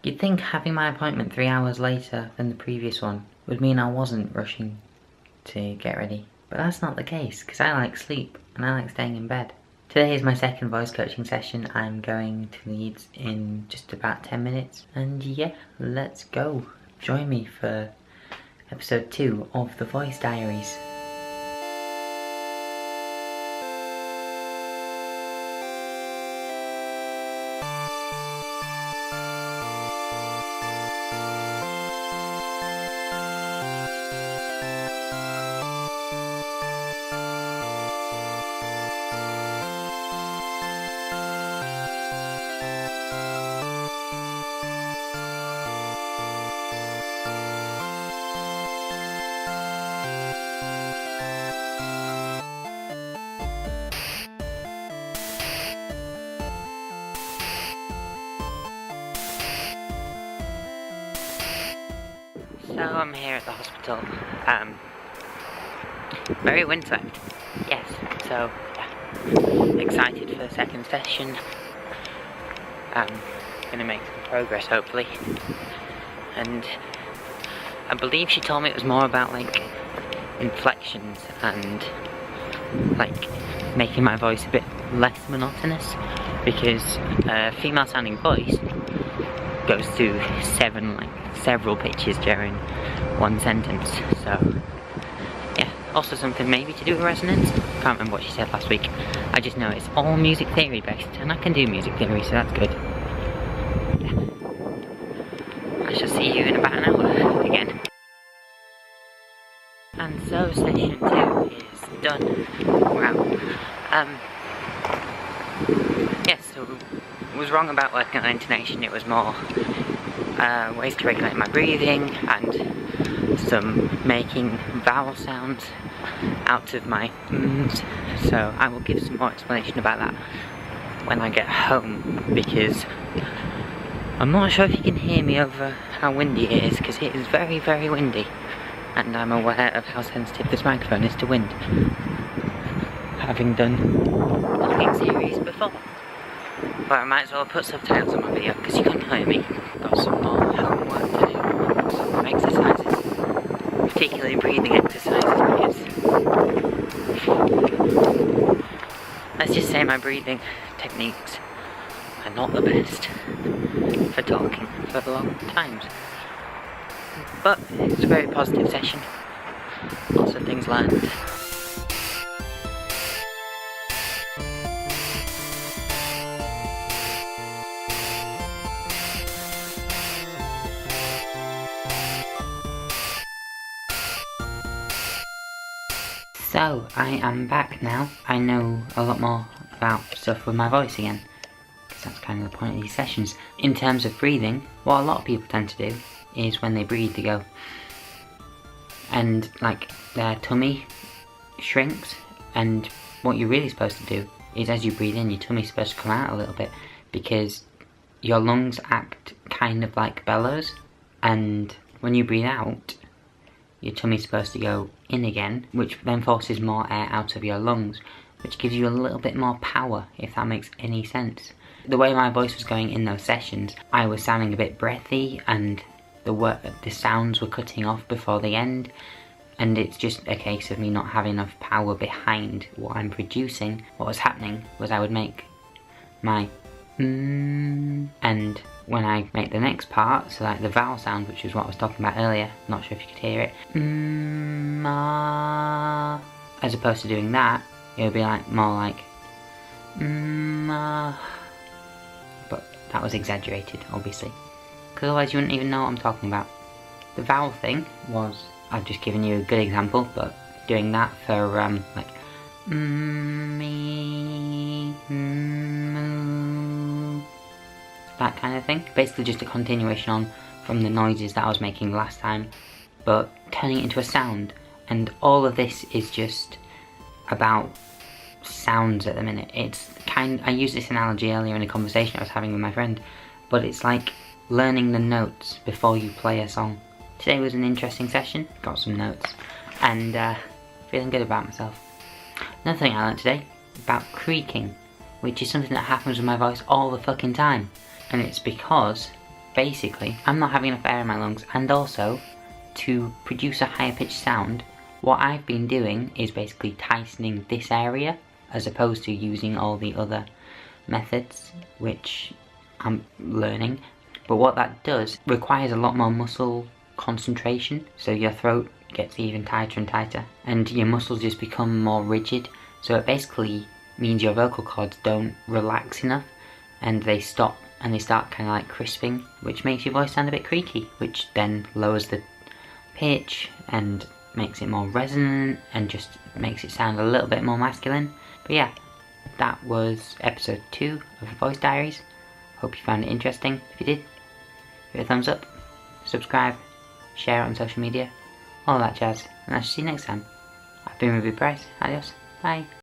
You'd think having my appointment 3 hours later than the previous one would mean I wasn't rushing to get ready. But that's not the case, because I like sleep and I like staying in bed. Today is my second voice coaching session. I'm going to Leeds in just about 10 minutes. And yeah, let's go. Join me for episode 2 of the Voice Diaries. So I'm here at the hospital, very windswept, yes, so yeah, excited for the second session. Gonna make some progress hopefully, and I believe she told me it was more about like inflections and like making my voice a bit less monotonous, because a female sounding voice goes through several pitches during one sentence. So yeah, also something maybe to do with resonance. Can't remember what she said last week. I just know it's all music theory based, and I can do music theory, so that's good. Yeah. I shall see you in about an hour again. And so session 2 is done. Wow. Yes, so I was wrong about working on intonation. It was more ways to regulate my breathing and some making vowel sounds out of my mms. So I will give some more explanation about that when I get home, because I'm not sure if you can hear me over how windy it is, because it is very, very windy, and I'm aware of how sensitive this microphone is to wind, having done vlogging series before. But I might as well put subtitles on my video because you can't hear me. Got some more homework to do, some exercises, particularly breathing exercises, because let's just say my breathing techniques are not the best for talking for long times. But it's a very positive session, lots of things learned. So, I am back now. I know a lot more about stuff with my voice again, because that's kind of the point of these sessions. In terms of breathing, what a lot of people tend to do is when they breathe, they go, and like their tummy shrinks, and what you're really supposed to do is as you breathe in, your tummy's supposed to come out a little bit, because your lungs act kind of like bellows, and when you breathe out, your tummy's supposed to go in again, which then forces more air out of your lungs, which gives you a little bit more power, if that makes any sense. The way my voice was going in those sessions, I was sounding a bit breathy, and the sounds were cutting off before the end, and it's just a case of me not having enough power behind what I'm producing. What was happening was I would make my and when I make the next part, so like the vowel sound, which is what I was talking about earlier, not sure if you could hear it, as opposed to doing that, it would be like more like but that was exaggerated, obviously, because otherwise you wouldn't even know what I'm talking about. The vowel thing was, I've just given you a good example, but doing that for like that kind of thing. Basically just a continuation on from the noises that I was making last time, but turning it into a sound. And all of this is just about sounds at the minute. I used this analogy earlier in a conversation I was having with my friend, but it's like learning the notes before you play a song. Today was an interesting session, got some notes, and feeling good about myself. Another thing I learned today, about creaking, which is something that happens with my voice all the fucking time. And it's because basically, I'm not having enough air in my lungs, and also, to produce a higher pitched sound, what I've been doing is basically tightening this area, as opposed to using all the other methods, which I'm learning. But what that does requires a lot more muscle concentration, so your throat gets even tighter and tighter, and your muscles just become more rigid, so it basically means your vocal cords don't relax enough, and they stop and they start kind of like crisping, which makes your voice sound a bit creaky, which then lowers the pitch and makes it more resonant and just makes it sound a little bit more masculine. But yeah, that was episode 2 of the Voice Diaries. Hope you found it interesting. If you did, give it a thumbs up, subscribe, share it on social media, all that jazz, and I'll see you next time. I've been Ruby Price. Adios. Bye.